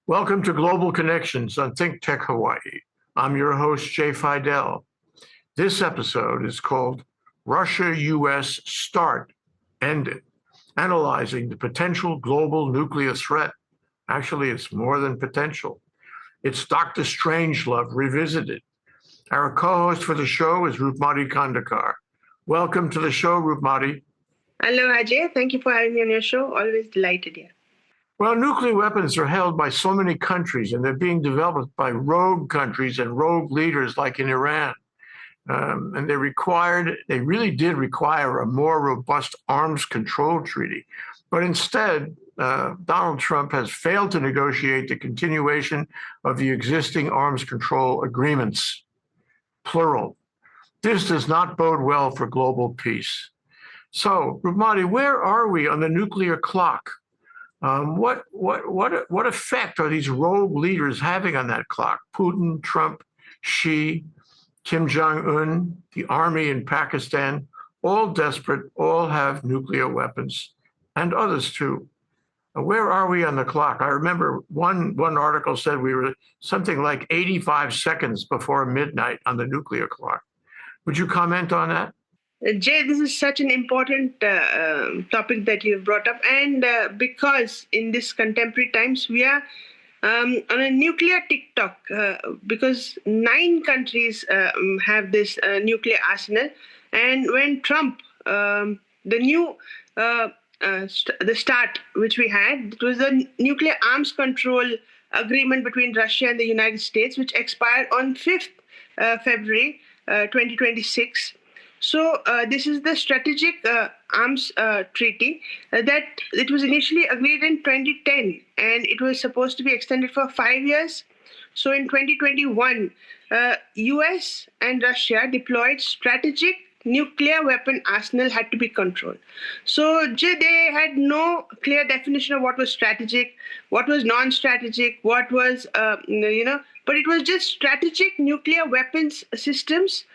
Welcome to Global Connections on ThinkTech Hawaii. I'm your host, Jay Fidell. This episode is called Russia-US Start Ended, analyzing the potential global nuclear threat. Actually, it's more than potential. It's Dr. Strangelove revisited. Our co-host for the show is Roopmati Khandekar. Welcome to the show, Roopmati. Hello, Ajay. Thank you for having me on your show. Always delighted here. Well, nuclear weapons are held by so many countries, and they're being developed by rogue countries and rogue leaders like in Iran. And they really did require a more robust arms control treaty. But instead, Donald Trump has failed to negotiate the continuation of the existing arms control agreements, plural. This does not bode well for global peace. So, Roopmati, where are we on the nuclear clock? What effect are these rogue leaders having on that clock? Putin, Trump, Xi, Kim Jong-un, the army in Pakistan, all desperate, all have nuclear weapons, and others too. Where are we on the clock? I remember one article said we were something like 85 seconds before midnight on the nuclear clock. Would you comment on that? Jay, this is such an important topic that you've brought up. And because in this contemporary times, we are on a nuclear TikTok, because 9 countries have this nuclear arsenal. And when Trump, the start which we had, it was the nuclear arms control agreement between Russia and the United States, which expired on 5th February 2026. So this is the strategic arms treaty that it was initially agreed in 2010, and it was supposed to be extended for 5 years. So in 2021, US and Russia deployed strategic nuclear weapon arsenal had to be controlled. So they had no clear definition of what was strategic, what was non-strategic, what was, but it was just strategic nuclear weapons systems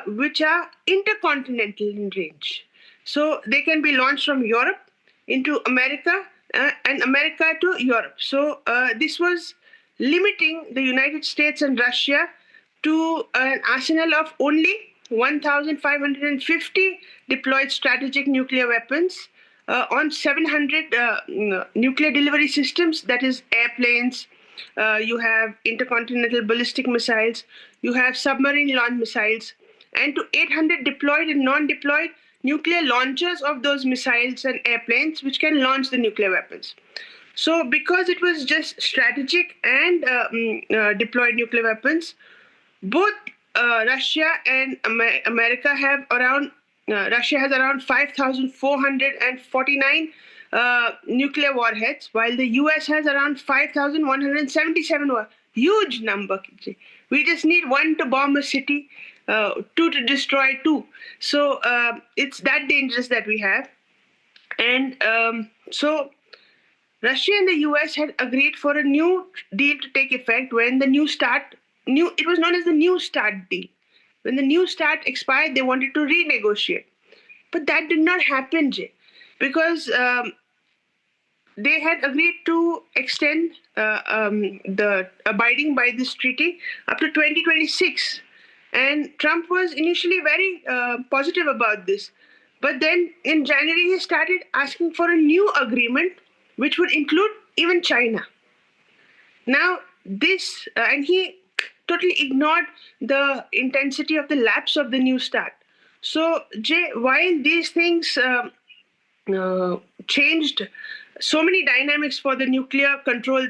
which are intercontinental in range. So they can be launched from Europe into America and America to Europe. So this was limiting the United States and Russia to an arsenal of only 1,550 deployed strategic nuclear weapons on 700 nuclear delivery systems, that is airplanes, you have intercontinental ballistic missiles, you have submarine launch missiles, and to 800 deployed and non-deployed nuclear launchers of those missiles and airplanes which can launch the nuclear weapons. So because it was just strategic and deployed nuclear weapons, both Russia and America have around, Russia has around 5,449 nuclear warheads, while the US has around 5,177. Huge number. We just need 1 to bomb a city, 2 to destroy 2. So it's that dangerous that we have. And so Russia and the US had agreed for a new deal to take effect when the it was known as the New START deal. When the New START expired, they wanted to renegotiate. But that did not happen, Jay, because they had agreed to extend the abiding by this treaty up to 2026. And Trump was initially very positive about this. But then in January, he started asking for a new agreement, which would include even China. Now, this, and he totally ignored the intensity of the lapse of the New START. So, Jay, while these things changed so many dynamics for the nuclear control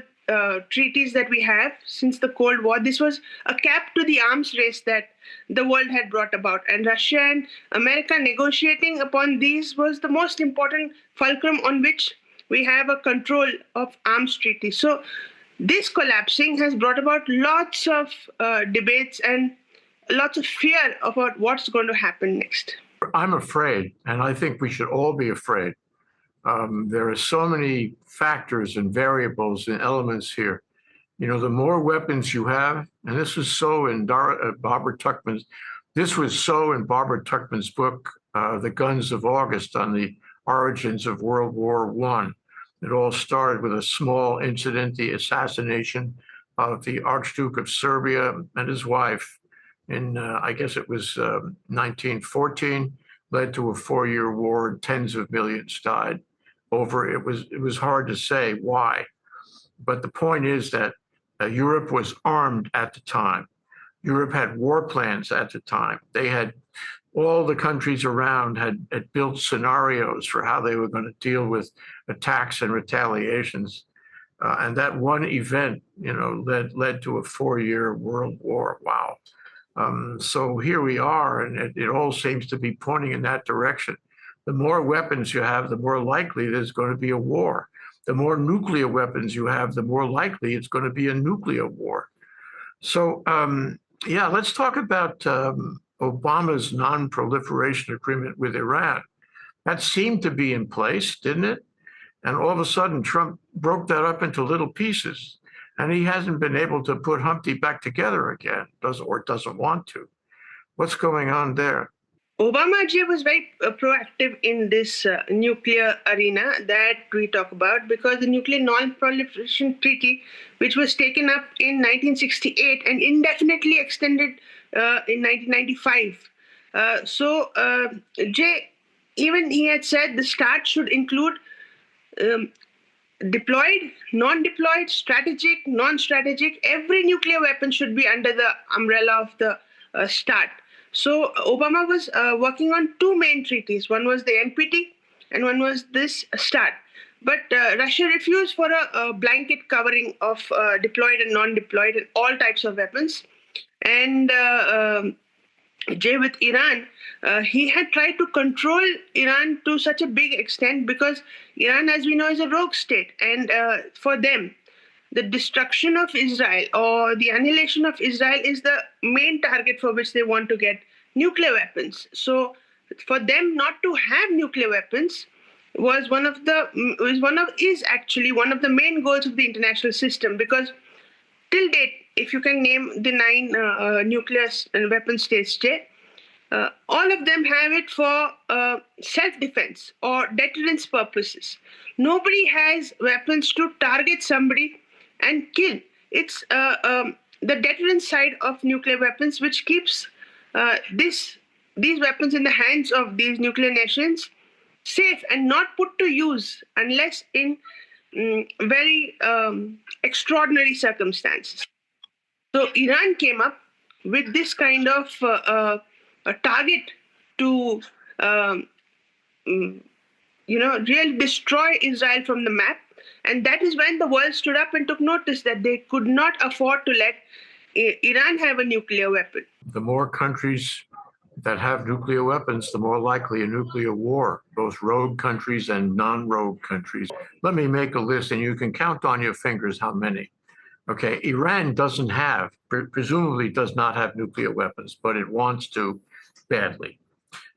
treaties that we have since the Cold War, this was a cap to the arms race that the world had brought about. And Russia and America negotiating upon these was the most important fulcrum on which we have a control of arms treaties. So this collapsing has brought about lots of debates and lots of fear about what's going to happen next. I'm afraid, and I think we should all be afraid. There are so many factors and variables and elements here. You know, the more weapons you have, and this was so in Barbara Tuchman's book, The Guns of August, on the origins of World War I. It all started with a small incident, the assassination of the Archduke of Serbia and his wife in, I guess it was 1914, led to a 4-year war. Tens of millions died over. It was hard to say why, but the point is that Europe was armed at the time. Europe had war plans at the time. They had all the countries around had built scenarios for how they were going to deal with attacks and retaliations. And that one event, led to a 4-year world war. Wow. So here we are, and it all seems to be pointing in that direction. The more weapons you have, the more likely there's going to be a war. The more nuclear weapons you have, the more likely it's going to be a nuclear war. So, yeah, let's talk about Obama's non-proliferation agreement with Iran. That seemed to be in place, didn't it? And all of a sudden, Trump broke that up into little pieces, and he hasn't been able to put Humpty back together again, doesn't want to. What's going on there? Obama Jay was very proactive in this nuclear arena that we talk about, because the Nuclear Non-Proliferation Treaty, which was taken up in 1968 and indefinitely extended in 1995. Jay, even he had said the start should include deployed, non-deployed, strategic, non-strategic. Every nuclear weapon should be under the umbrella of the START. So Obama was working on two main treaties. One was the NPT and one was this START. But Russia refused for a blanket covering of deployed and non-deployed and all types of weapons. And Jay, with Iran, he had tried to control Iran to such a big extent, because Iran, as we know, is a rogue state. And for them, the destruction of Israel or the annihilation of Israel is the main target for which they want to get nuclear weapons. So for them not to have nuclear weapons is actually one of the main goals of the international system, because till date, if you can name the 9 nuclear weapon states, all of them have it for self-defense or deterrence purposes. Nobody has weapons to target somebody and kill. It's the deterrence side of nuclear weapons which keeps these weapons in the hands of these nuclear nations safe and not put to use unless in very extraordinary circumstances. So Iran came up with this kind of a target to really destroy Israel from the map. And that is when the world stood up and took notice that they could not afford to let Iran have a nuclear weapon. The more countries that have nuclear weapons, the more likely a nuclear war, both rogue countries and non-rogue countries. Let me make a list, and you can count on your fingers how many. Okay, Iran doesn't have, presumably does not have nuclear weapons, but it wants to badly.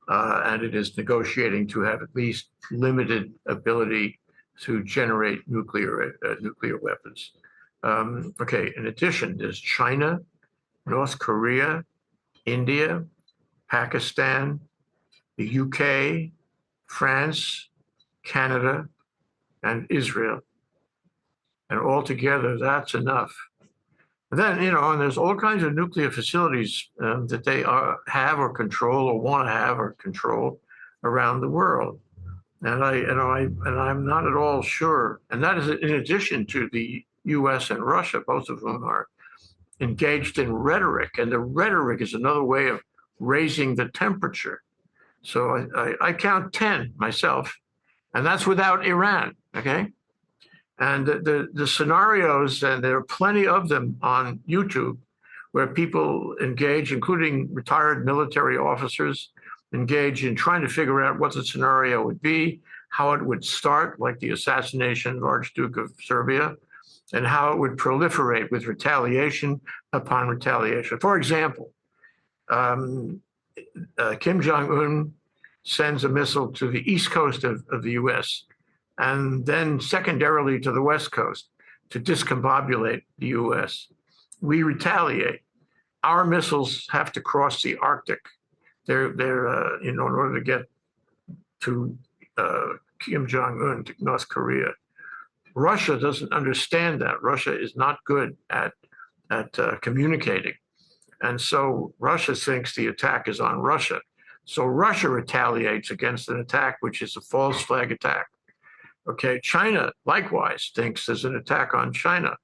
And it is negotiating to have at least limited ability to generate nuclear weapons. Okay, in addition, there's China, North Korea, India, Pakistan, the UK, France, Canada, and Israel. And altogether, that's enough. And then, and there's all kinds of nuclear facilities that they have or control or want to have or control around the world. And I'm not at all sure. And that is in addition to the U.S. and Russia. Both of them are engaged in rhetoric, and the rhetoric is another way of raising the temperature. So I count 10 myself, and that's without Iran. Okay. And the scenarios, and there are plenty of them on YouTube, where people engage, including retired military officers, engage in trying to figure out what the scenario would be, how it would start, like the assassination of Archduke of Serbia, and how it would proliferate with retaliation upon retaliation. For example, Kim Jong-un sends a missile to the east coast of the US, and then secondarily to the west coast to discombobulate the US. We retaliate. Our missiles have to cross the Arctic. They're in order to get to Kim Jong-un, to North Korea. Russia doesn't understand that. Russia is not good at communicating. And so Russia thinks the attack is on Russia. So Russia retaliates against an attack, which is a false flag attack. Okay, China likewise thinks there's an attack on China.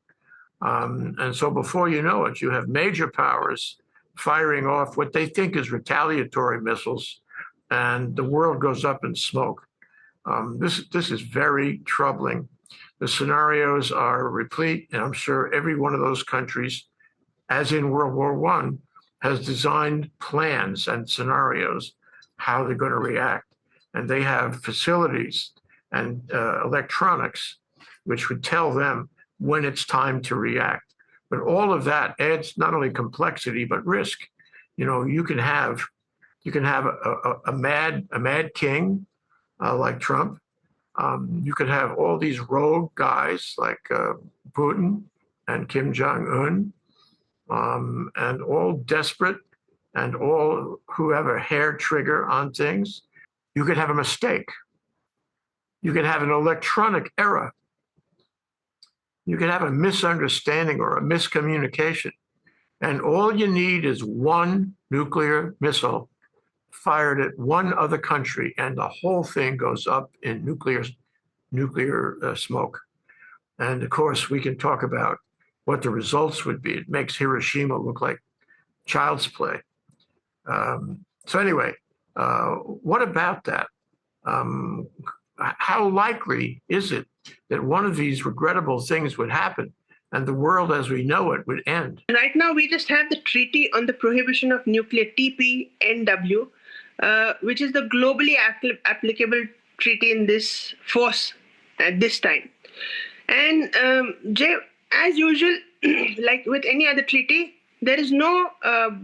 And so before you know it, you have major powers firing off what they think is retaliatory missiles, and the world goes up in smoke. This is very troubling. The scenarios are replete, and I'm sure every one of those countries, as in World War I, has designed plans and scenarios how they're going to react. And they have facilities and electronics which would tell them when it's time to react. But all of that adds not only complexity but risk. You know, you can have a mad king like Trump. You could have all these rogue guys like Putin and Kim Jong-un, and all desperate and all who have a hair trigger on things. You could have a mistake. You could have an electronic error. You could have a misunderstanding or a miscommunication. And all you need is one nuclear missile fired at one other country, and the whole thing goes up in nuclear smoke. And of course, we can talk about what the results would be. It makes Hiroshima look like child's play. So anyway, what about that? How likely is it that one of these regrettable things would happen and the world as we know it would end? Right now, we just have the Treaty on the Prohibition of Nuclear, TPNW, which is the globally applicable treaty in this force at this time. And Jay, as usual, like with any other treaty, there is no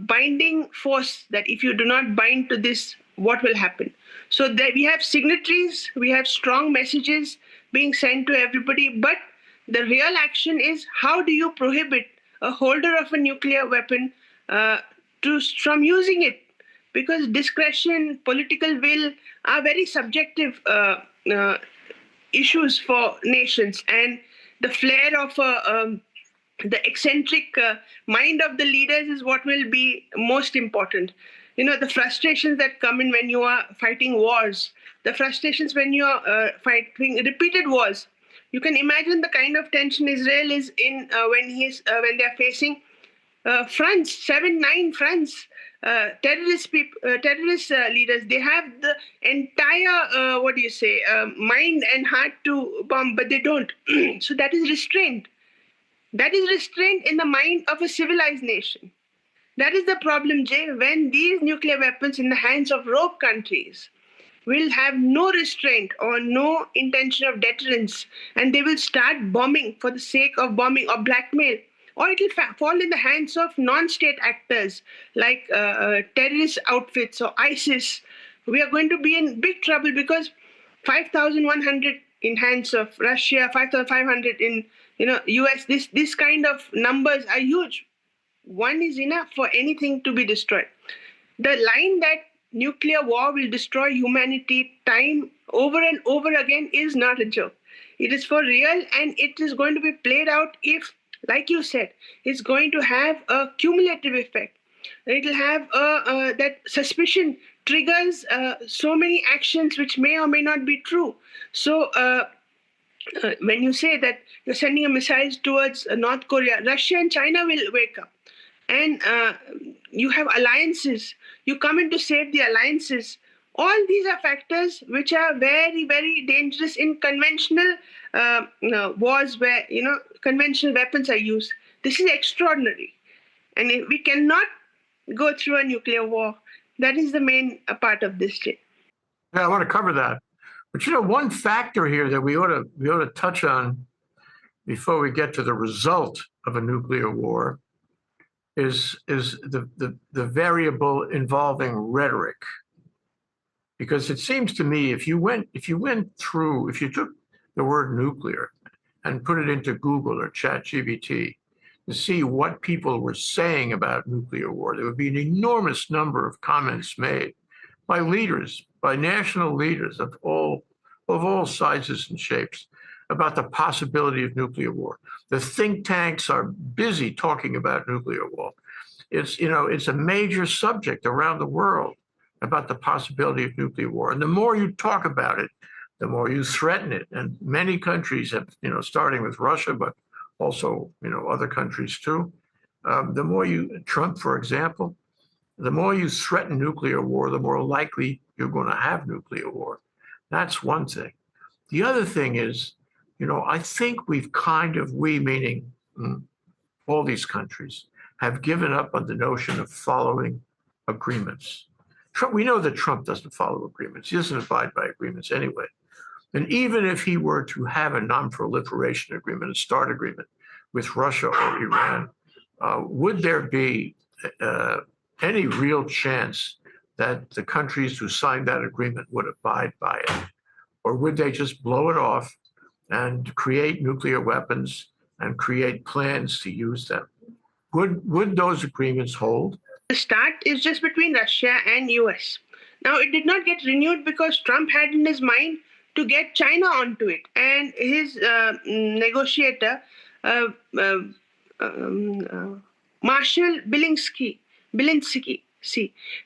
binding force that if you do not bind to this, what will happen? So that we have signatories, we have strong messages being sent to everybody, but the real action is how do you prohibit a holder of a nuclear weapon from using it? Because discretion, political will are very subjective issues for nations, and the flair of the eccentric mind of the leaders is what will be most important. You know, the frustrations that come in when you are fighting wars, the frustrations when you are fighting repeated wars. You can imagine the kind of tension Israel is in when they are facing fronts, 7-9 fronts, terrorist leaders. They have the entire mind and heart to bomb, but they don't. So that is restraint. That is restraint in the mind of a civilized nation. That is the problem, Jay, when these nuclear weapons in the hands of rogue countries will have no restraint or no intention of deterrence, and they will start bombing for the sake of bombing or blackmail, or it will fall in the hands of non-state actors like terrorist outfits or ISIS. We are going to be in big trouble because 5,100 in hands of Russia, 5,500 in US. This kind of numbers are huge. One is enough for anything to be destroyed. The line that nuclear war will destroy humanity time over and over again is not a joke. It is for real, and it is going to be played out if, like you said, it's going to have a cumulative effect. It will have that suspicion triggers so many actions which may or may not be true. So when you say that you're sending a missile towards North Korea, Russia and China will wake up. And you have alliances. You come in to save the alliances. All these are factors which are very, very dangerous in conventional wars where, conventional weapons are used. This is extraordinary. And we cannot go through a nuclear war. That is the main part of this, Jay. Yeah, I want to cover that. But one factor here that we ought to touch on before we get to the result of a nuclear war is the variable involving rhetoric. Because it seems to me if you took the word nuclear and put it into Google or ChatGPT to see what people were saying about nuclear war, there would be an enormous number of comments made by leaders, by national leaders of all sizes and shapes. about the possibility of nuclear war. The think tanks are busy talking about nuclear war. It's a major subject around the world about the possibility of nuclear war. And the more you talk about it, the more you threaten it. And many countries have, starting with Russia, but also, other countries too. Trump, for example, the more you threaten nuclear war, the more likely you're going to have nuclear war. That's one thing. The other thing is, I think we meaning all these countries, have given up on the notion of following agreements. We know that Trump doesn't follow agreements. He doesn't abide by agreements anyway. And even if he were to have a non-proliferation agreement, a START agreement with Russia or Iran, would there be any real chance that the countries who signed that agreement would abide by it? Or would they just blow it off and create nuclear weapons and create plans to use them? Would those agreements hold? The START is just between Russia and US. Now, it did not get renewed because Trump had in his mind to get China onto it. And his negotiator, Marshall Bilinsky,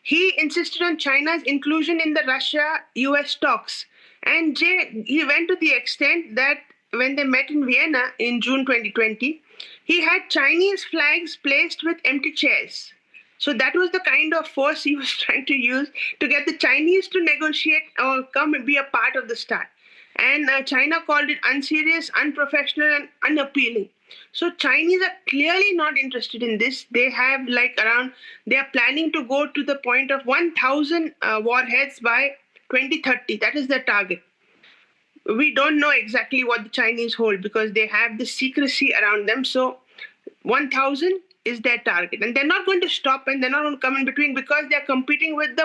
he insisted on China's inclusion in the Russia-US talks. And he went to the extent that when they met in Vienna in June 2020, he had Chinese flags placed with empty chairs. So that was the kind of force he was trying to use to get the Chinese to negotiate or come and be a part of the START. And China called it unserious, unprofessional, and unappealing. So Chinese are clearly not interested in this. They have they are planning to go to the point of 1,000 warheads by 2030. That is their target. We don't know exactly what the Chinese hold because they have the secrecy around them. So 1,000 is their target. And they're not going to stop and they're not going to come in between because they're competing with the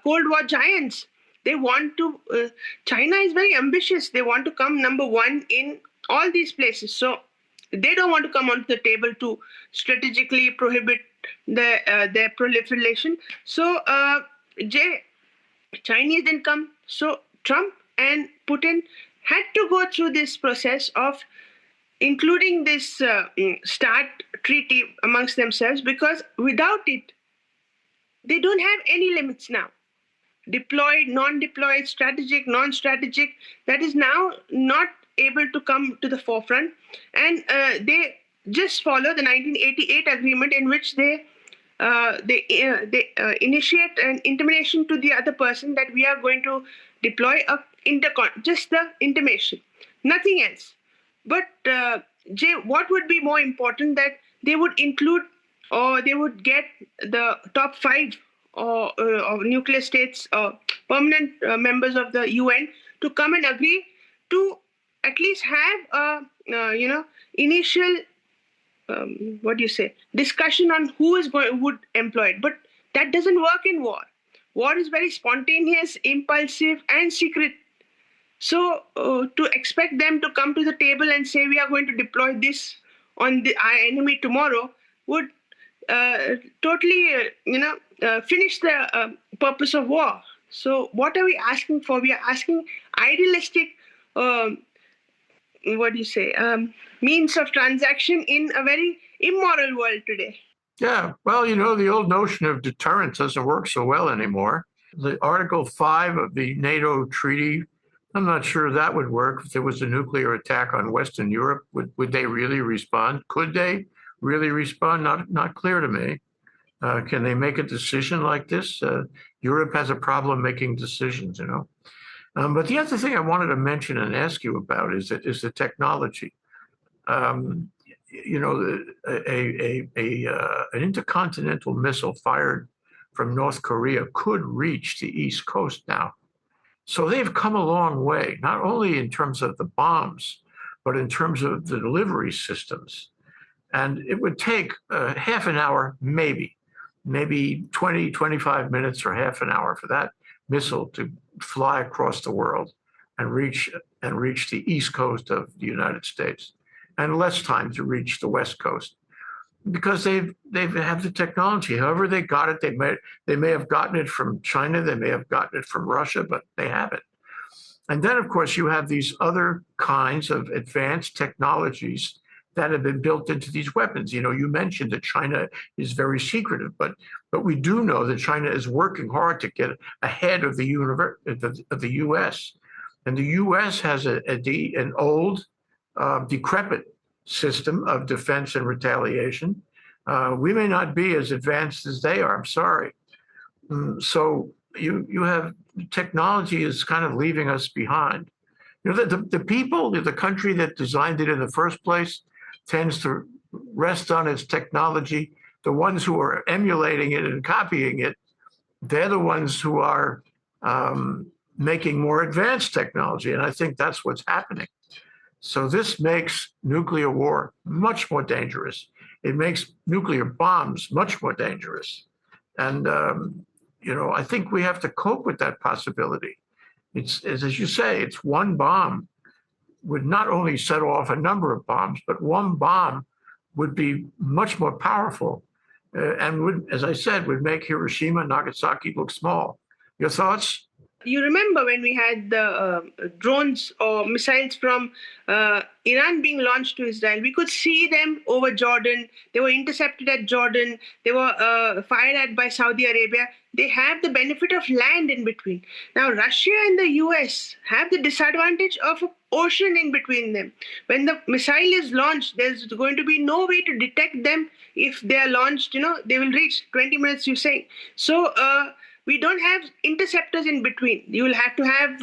Cold War giants. They want to, China is very ambitious. They want to come number one in all these places. So they don't want to come onto the table to strategically prohibit their proliferation. So Chinese didn't come. So Trump and Putin had to go through this process of including this START treaty amongst themselves because without it, they don't have any limits now. Deployed, non-deployed, strategic, non-strategic, that is now not able to come to the forefront. And they just follow the 1988 agreement in which they initiate an intimation to the other person that we are going to deploy just the intimation, nothing else. But Jay, what would be more important that they would include or they would get the top 5 of nuclear states or permanent members of the UN to come and agree to at least have a initial discussion on who would employ it. But that doesn't work in war. War is very spontaneous, impulsive, and secret. So to expect them to come to the table and say we are going to deploy this on our enemy tomorrow would totally finish the purpose of war. So what are we asking for? We are asking idealistic means of transaction in a very immoral world today. Yeah, well, the old notion of deterrence doesn't work so well anymore. The Article 5 of the NATO treaty, I'm not sure that would work. If there was a nuclear attack on Western Europe, would they really respond? Could they really respond? Not clear to me. Can they make a decision like this? Europe has a problem making decisions, But the other thing I wanted to mention and ask you about is the technology. An intercontinental missile fired from North Korea could reach the East Coast now. So they've come a long way, not only in terms of the bombs, but in terms of the delivery systems. And it would take half an hour, maybe 20, 25 minutes or half an hour for that missile to fly across the world and reach the East Coast of the United States, and less time to reach the West Coast, because they have the technology. However they got it, they may have gotten it from China, they may have gotten it from Russia, but they have it. And then, of course, you have these other kinds of advanced technologies that have been built into these weapons. You mentioned that China is very secretive, but we do know that China is working hard to get ahead of the U.S. And the U.S. has an old, decrepit system of defense and retaliation. We may not be as advanced as they are. I'm sorry. So you have technology is kind of leaving us behind. The people, the country that designed it in the first place tends to rest on its technology. The ones who are emulating it and copying it, they're the ones who are making more advanced technology. And I think that's what's happening. So this makes nuclear war much more dangerous. It makes nuclear bombs much more dangerous. And, I think we have to cope with that possibility. It's, as you say, it's one bomb would not only set off a number of bombs, but one bomb would be much more powerful and would, as I said, would make Hiroshima and Nagasaki look small. Your thoughts? You remember when we had the drones or missiles from Iran being launched to Israel? We could see them over Jordan. They were intercepted at Jordan. They were fired at by Saudi Arabia. They have the benefit of land in between. Now, Russia and the US have the disadvantage of an ocean in between them. When the missile is launched, there's going to be no way to detect them. If they are launched, they will reach 20 minutes, you say. So, we don't have interceptors in between. You will have to have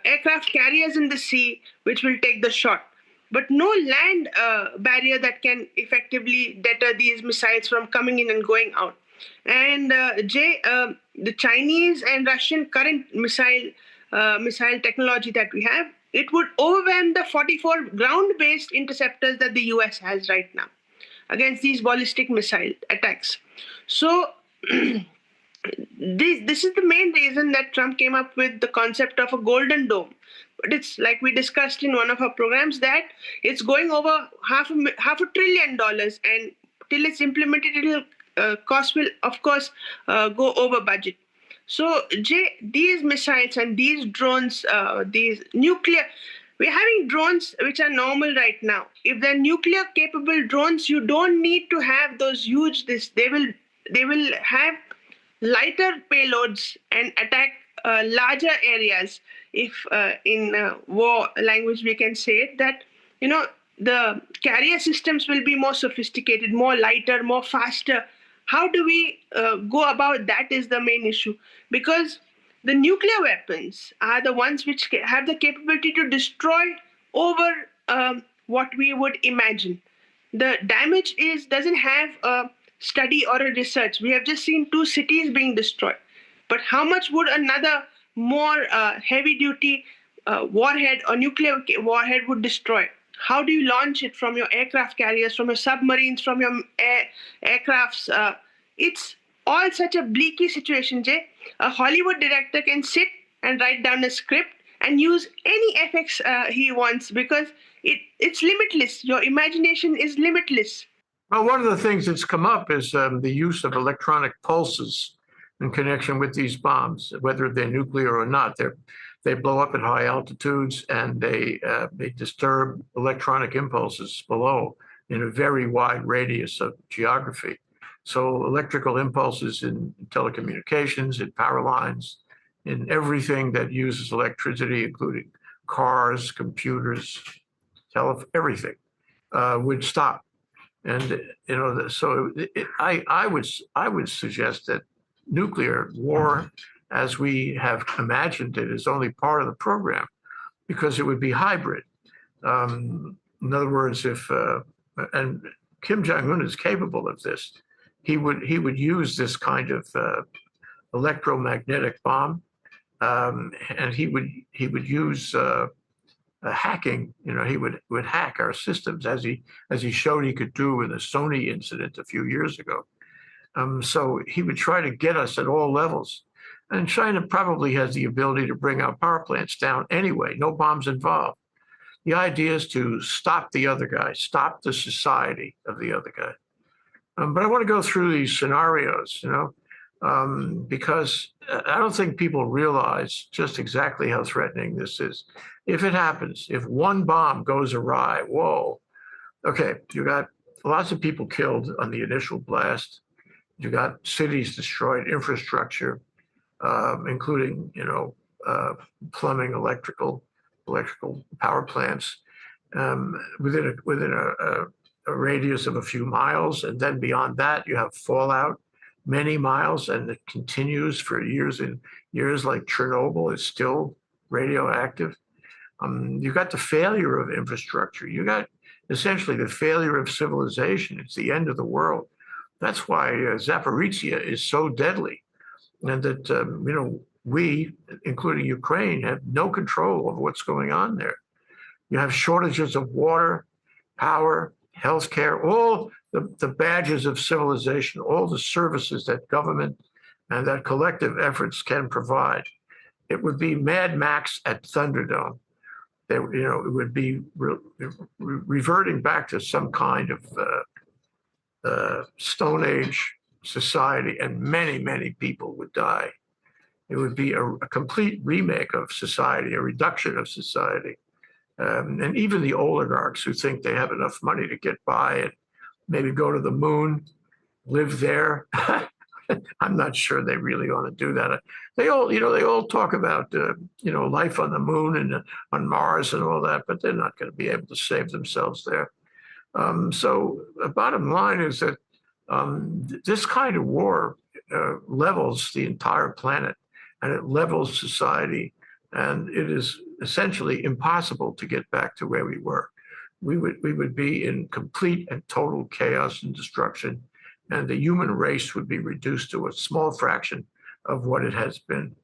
aircraft carriers in the sea, which will take the shot. But no land barrier that can effectively deter these missiles from coming in and going out. And Jay, the Chinese and Russian current missile technology that we have, it would overwhelm the 44 ground-based interceptors that the US has right now against these ballistic missile attacks. So this is the main reason that Trump came up with the concept of a golden dome. But it's like we discussed in one of our programs that it's going over half $1 trillion, and till it's implemented, cost will, of course, go over budget. So, Jay, these missiles and these drones, these nuclear, we're having drones which are normal right now. If they're nuclear capable drones, you don't need to have those huge. They will have lighter payloads and attack larger areas. If in war language we can say it, that the carrier systems will be more sophisticated, more lighter, more faster. How do we go about that is the main issue, because the nuclear weapons are the ones which have the capability to destroy over what we would imagine. The damage doesn't have a study or a research. We have just seen 2 cities being destroyed. But how much would another more heavy-duty warhead or nuclear warhead would destroy? How do you launch it from your aircraft carriers, from your submarines, from your aircrafts? It's all such a bleaky situation, Jay. A Hollywood director can sit and write down a script and use any effects he wants, because it's limitless. Your imagination is limitless. Well, one of the things that's come up is the use of electronic pulses in connection with these bombs, whether they're nuclear or not. They blow up at high altitudes, and they disturb electronic impulses below in a very wide radius of geography. So electrical impulses in telecommunications, in power lines, in everything that uses electricity, including cars, computers, everything, would stop. And so I would suggest that nuclear war, as we have imagined it, is only part of the program, because it would be hybrid. In other words, and Kim Jong-un is capable of this, he would use this kind of electromagnetic bomb, and he would use hacking. He would hack our systems, as he showed he could do in the Sony incident a few years ago. So he would try to get us at all levels. And China probably has the ability to bring our power plants down anyway, no bombs involved. The idea is to stop the other guy, stop the society of the other guy. But I want to go through these scenarios. because I don't think people realize just exactly how threatening this is. If it happens, if one bomb goes awry, whoa, okay, you got lots of people killed on the initial blast. You got cities destroyed, infrastructure, including plumbing, electrical power plants within a radius of a few miles, and then beyond that you have fallout many miles, and it continues for years and years. Like Chernobyl is still radioactive. You got the failure of infrastructure. You got essentially the failure of civilization. It's the end of the world. That's why Zaporizhia is so deadly, and that we, including Ukraine, have no control of what's going on there. You have shortages of water, power, healthcare, all the badges of civilization, all the services that government and that collective efforts can provide. It would be Mad Max at Thunderdome. It would be reverting back to some kind of Stone Age society, and many, many people would die. It would be a complete remake of society, a reduction of society. And even the oligarchs who think they have enough money to get by and maybe go to the moon, live there. I'm not sure they really want to do that. They all talk about, life on the moon and on Mars and all that, but they're not going to be able to save themselves there. So the bottom line is that this kind of war levels the entire planet, and it levels society, and it is essentially impossible to get back to where we were. We would be in complete and total chaos and destruction, and the human race would be reduced to a small fraction of what it has been.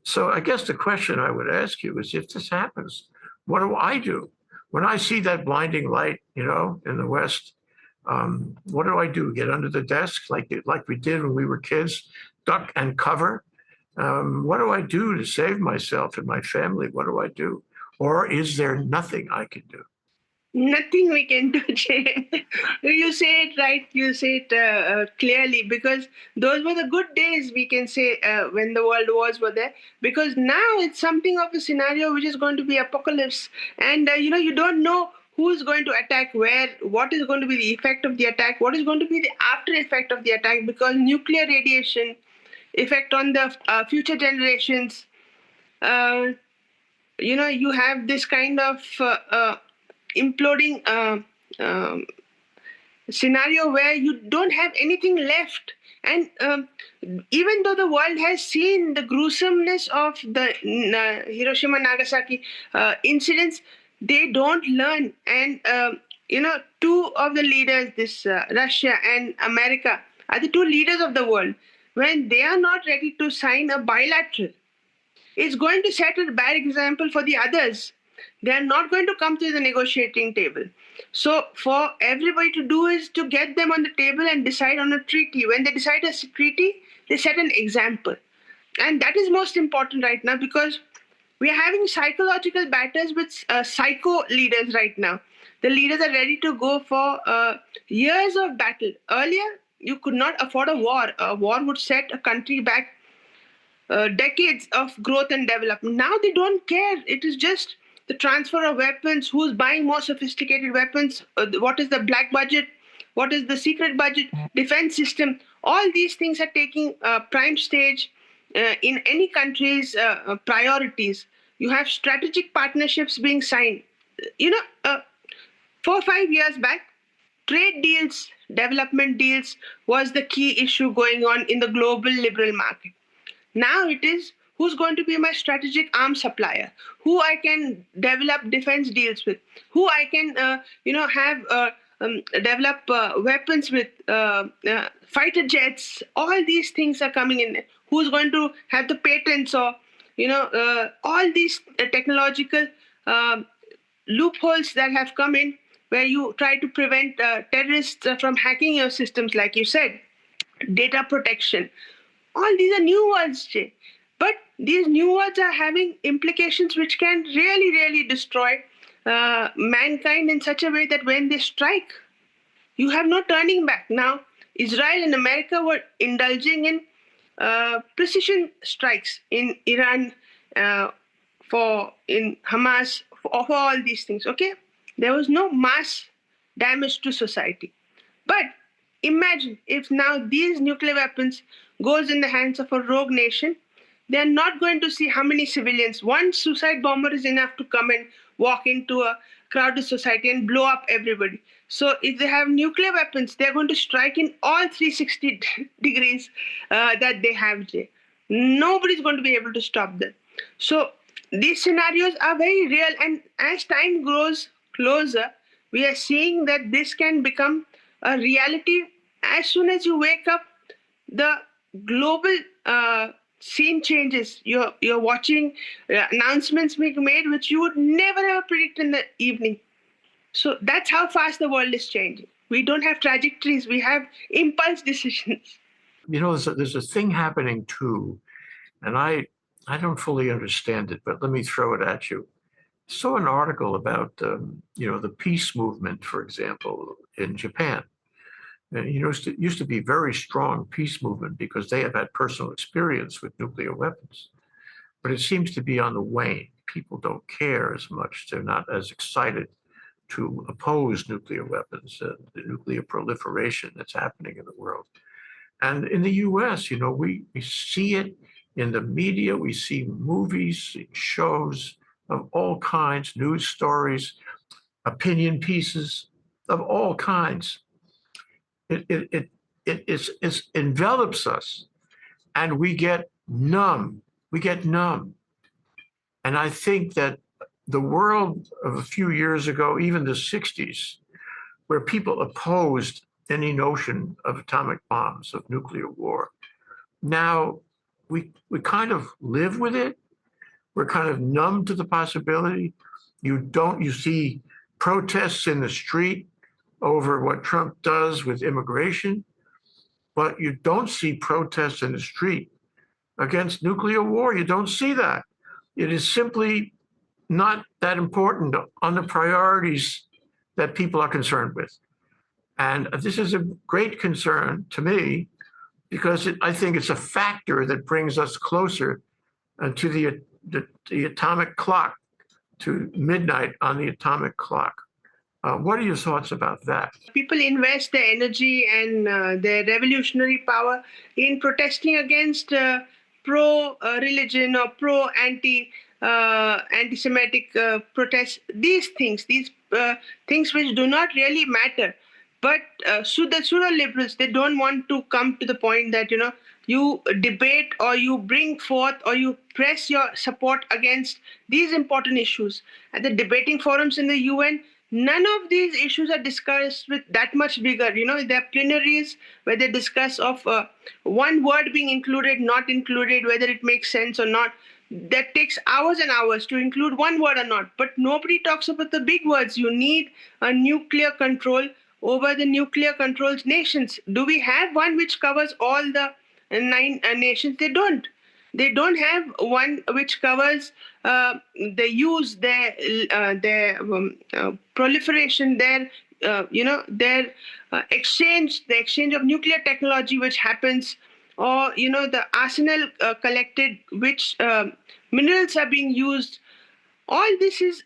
So I guess the question I would ask you is, if this happens, what do I do? When I see that blinding light, in the West, what do I do? Get under the desk like we did when we were kids, duck and cover? What do I do to save myself and my family? What do I do? Or is there nothing I can do? Nothing we can do, Jay. You say it right. You say it clearly, because those were the good days, we can say, when the world wars were there. Because now it's something of a scenario which is going to be apocalypse. And, you don't know who's going to attack where, what is going to be the effect of the attack, what is going to be the after effect of the attack, because nuclear radiation, effect on the future generations, you have this kind of imploding scenario where you don't have anything left. And even though the world has seen the gruesomeness of the Hiroshima Nagasaki incidents, they don't learn. And two of the leaders, this Russia and America, are the two leaders of the world. When they are not ready to sign a bilateral, it's going to set a bad example for the others. They are not going to come to the negotiating table. So for everybody to do is to get them on the table and decide on a treaty. When they decide a treaty, they set an example. And that is most important right now, because we are having psychological battles with psycho leaders right now. The leaders are ready to go for years of battle. Earlier, you could not afford a war. A war would set a country back decades of growth and development. Now they don't care. It is just the transfer of weapons, who's buying more sophisticated weapons, what is the black budget, what is the secret budget, defense system. All these things are taking prime stage in any country's priorities. You have strategic partnerships being signed. 4 or 5 years back, trade deals, development deals was the key issue going on in the global liberal market. Now it is, who's going to be my strategic arms supplier, who I can develop defense deals with, who I can, develop weapons with, fighter jets. All these things are coming in. Who's going to have the patents, or, all these technological loopholes that have come in, where you try to prevent terrorists from hacking your systems, like you said, data protection. All these are new words, Jay. But these new words are having implications which can really, really destroy mankind in such a way that when they strike, you have no turning back. Now, Israel and America were indulging in precision strikes in Iran, in Hamas, for all these things. Okay, there was no mass damage to society. But imagine if now these nuclear weapons goes in the hands of a rogue nation, they're not going to see how many civilians. One suicide bomber is enough to come and walk into a crowded society and blow up everybody. So if they have nuclear weapons, they're going to strike in all 360 degrees that they have there. Nobody's going to be able to stop them. So these scenarios are very real, and as time grows closer, we are seeing that this can become a reality. As soon as you wake up, the global scene changes. You're watching announcements being made which you would never ever predict in the evening. So that's how fast the world is changing. We don't have trajectories, we have impulse decisions. There's a thing happening too, and I don't fully understand it, but let me throw it at you. Saw an article about the peace movement, for example, in Japan. And it used to be a very strong peace movement because they have had personal experience with nuclear weapons. But it seems to be on the wane. People don't care as much. They're not as excited to oppose nuclear weapons, the nuclear proliferation that's happening in the world. And in the US, we see it in the media. We see movies, shows of all kinds, news stories, opinion pieces of all kinds. It envelops us, and we get numb. We get numb. And I think that the world of a few years ago, even the 60s, where people opposed any notion of atomic bombs, of nuclear war, now we kind of live with it. We're kind of numb to the possibility. You see protests in the street over what Trump does with immigration, but you don't see protests in the street against nuclear war. You don't see that. It is simply not that important on the priorities that people are concerned with. And this is a great concern to me because I think it's a factor that brings us closer to the atomic clock, to midnight on the atomic clock. What are your thoughts about that? People invest their energy and their revolutionary power in protesting against pro-religion or anti-Semitic protests. These things which do not really matter. But pseudo liberals, they don't want to come to the point that you debate or you bring forth or you press your support against these important issues. At the debating forums in the UN, none of these issues are discussed with that much vigor. There are plenaries where they discuss of one word being included, not included, whether it makes sense or not. That takes hours and hours to include one word or not. But nobody talks about the big words. You need a nuclear control over the nuclear controlled nations. Do we have one which covers all the 9 nations? They don't. They don't have one which covers the use, their proliferation, their exchange, the exchange of nuclear technology which happens, or the arsenal collected, which minerals are being used. All this is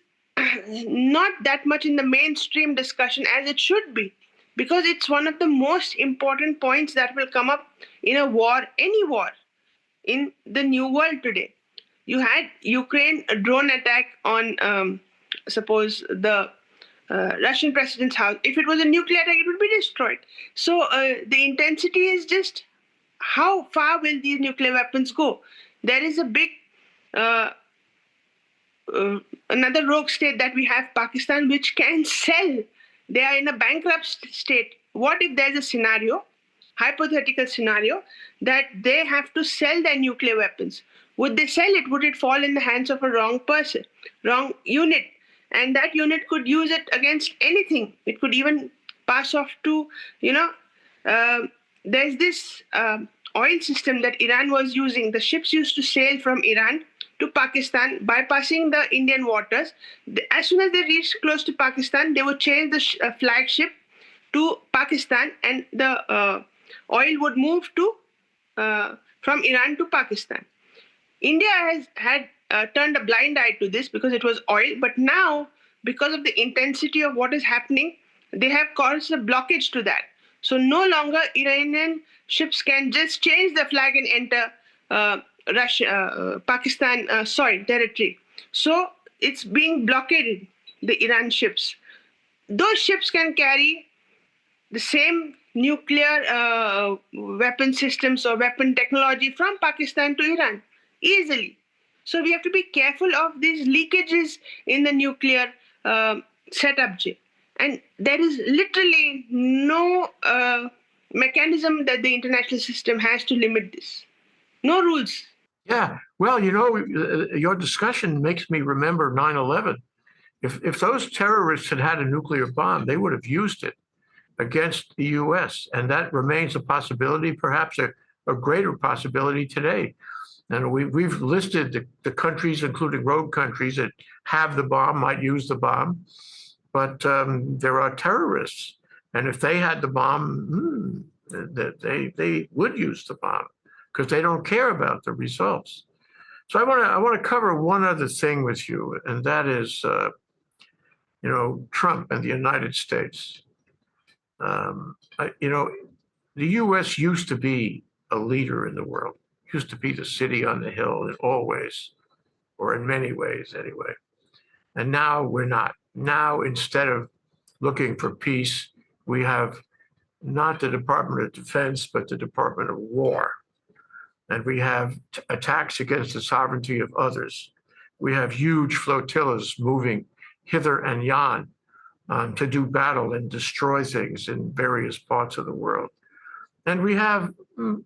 not that much in the mainstream discussion as it should be, because it's one of the most important points that will come up in a war, any war in the new world today. You had Ukraine drone attack on, suppose, the Russian president's house. If it was a nuclear attack, it would be destroyed. So the intensity is just how far will these nuclear weapons go? There is a big another rogue state that we have, Pakistan, which can sell. They are in a bankrupt state. What if there's a scenario, hypothetical scenario, that they have to sell their nuclear weapons? Would they sell it? Would it fall in the hands of a wrong person, wrong unit? And that unit could use it against anything. It could even pass off to, there's this oil system that Iran was using. The ships used to sail from Iran to Pakistan, bypassing the Indian waters. As soon as they reached close to Pakistan, they would change the flagship to Pakistan, and the oil would move to from Iran to Pakistan. India has had turned a blind eye to this because it was oil, but now, because of the intensity of what is happening, they have caused a blockage to that. So no longer Iranian ships can just change the flag and enter Pakistan soil territory. So it's being blockaded, the Iran ships. Those ships can carry the same nuclear weapon systems or weapon technology from Pakistan to Iran easily. So we have to be careful of these leakages in the nuclear setup, Jay. And there is literally no mechanism that the international system has to limit this. No rules. Yeah. Well, your discussion makes me remember 9/11. If those terrorists had had a nuclear bomb, they would have used it against the U.S., and that remains a possibility, perhaps a greater possibility today. And we've listed the countries, including rogue countries, that have the bomb, might use the bomb, but there are terrorists, and if they had the bomb, they would use the bomb because they don't care about the results. So I want to cover one other thing with you, and that is, Trump and the United States. The U.S. used to be a leader in the world, used to be the city on the hill in all ways, or in many ways anyway. And now we're not. Now, instead of looking for peace, we have not the Department of Defense, but the Department of War. And we have attacks against the sovereignty of others. We have huge flotillas moving hither and yon to do battle and destroy things in various parts of the world. And we have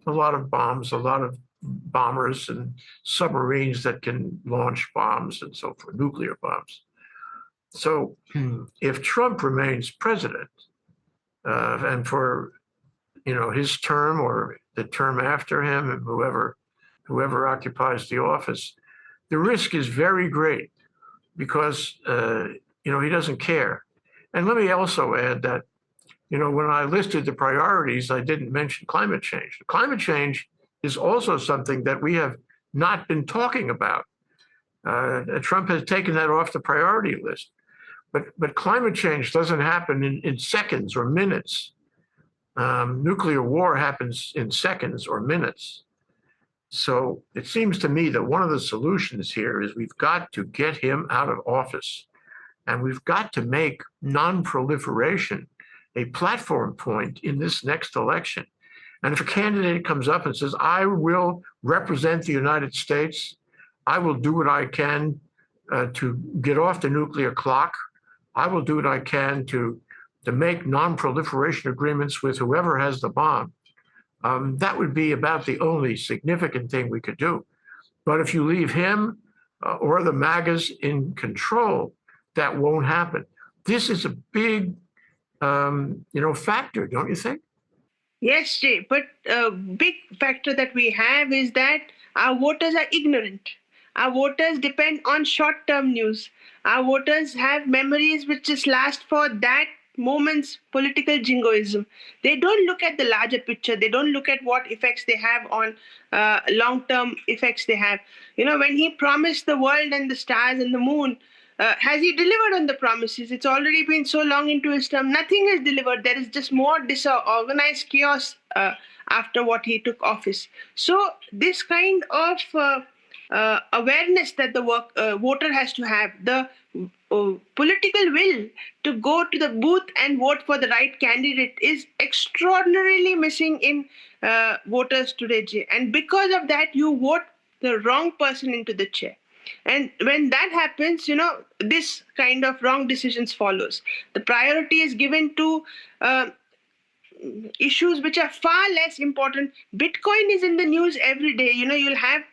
a lot of bombs, a lot of bombers and submarines that can launch bombs and so forth, nuclear bombs. So if Trump remains president, and for his term or the term after him, and whoever occupies the office, the risk is very great because he doesn't care. And let me also add that when I listed the priorities, I didn't mention climate change. Climate change is also something that we have not been talking about. Trump has taken that off the priority list. But climate change doesn't happen in seconds or minutes. Nuclear war happens in seconds or minutes. So it seems to me that one of the solutions here is we've got to get him out of office. And we've got to make non-proliferation a platform point in this next election. And if a candidate comes up and says, I will represent the United States, I will do what I can to get off the nuclear clock, I will do what I can to make non-proliferation agreements with whoever has the bomb, that would be about the only significant thing we could do. But if you leave him or the MAGAs in control, that won't happen. This is a big, factor, don't you think? Yes, Jay, but a big factor that we have is that our voters are ignorant. Our voters depend on short-term news. Our voters have memories which just last for that moment's political jingoism. They don't look at the larger picture. They don't look at what effects they have on long-term effects they have. When he promised the world and the stars and the moon, has he delivered on the promises? It's already been so long into his term. Nothing is delivered. There is just more disorganized chaos after what he took office. So this kind of awareness that the voter has to have, the political will to go to the booth and vote for the right candidate is extraordinarily missing in voters today, Jay. And because of that, you vote the wrong person into the chair. And when that happens, this kind of wrong decisions follows. The priority is given to issues which are far less important. Bitcoin is in the news every day. You'll have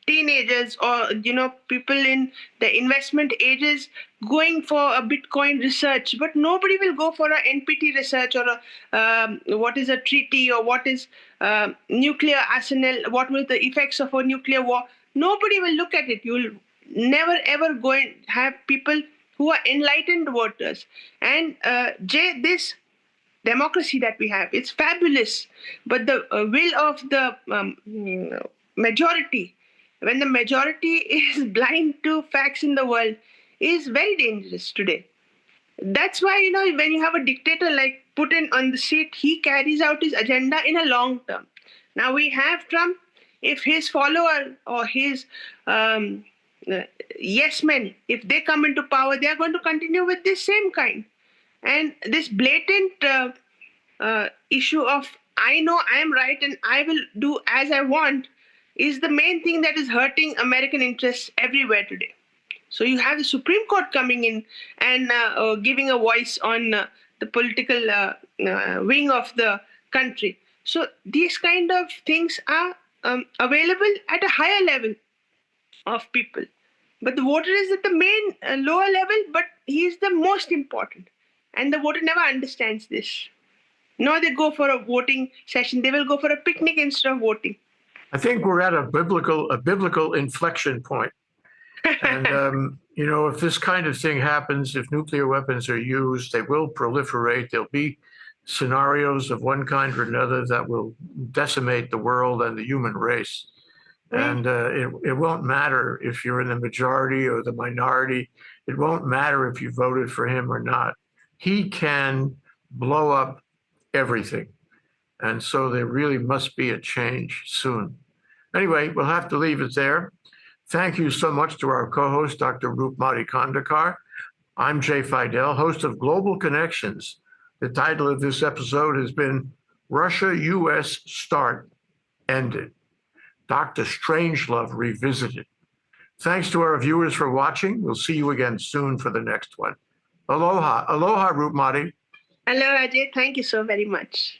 teenagers or people in the investment ages going for a Bitcoin research, but nobody will go for a NPT research or what is a treaty or what is nuclear arsenal, what will the effects of a nuclear war. Nobody will look at it. You'll never ever go and have people who are enlightened voters. And Jay, this democracy that we have. It's fabulous. But the will of the majority, when the majority is blind to facts in the world, is very dangerous today. That's why, when you have a dictator like Putin on the seat, he carries out his agenda in a long term. Now we have Trump. If his follower or his yes men, if they come into power, they are going to continue with this same kind. And this blatant issue of I know I am right and I will do as I want is the main thing that is hurting American interests everywhere today. So you have the Supreme Court coming in and giving a voice on the political wing of the country. So these kind of things are available at a higher level of people. But the voter is at the main lower level, but he is the most important. And the voter never understands this. No, they go for a voting session. They will go for a picnic instead of voting. I think we're at a biblical inflection point. And, if this kind of thing happens, if nuclear weapons are used, they will proliferate. There'll be scenarios of one kind or another that will decimate the world and the human race. And it won't matter if you're in the majority or the minority. It won't matter if you voted for him or not. He can blow up everything. And so there really must be a change soon. Anyway, we'll have to leave it there. Thank you so much to our co-host, Dr. Roopmati Khandekar. I'm Jay Fidell, host of Global Connections. The title of this episode has been Russia-US Start Ended. Dr. Strangelove Revisited. Thanks to our viewers for watching. We'll see you again soon for the next one. Aloha. Aloha, Roopmati. Hello, Ajay. Thank you so very much.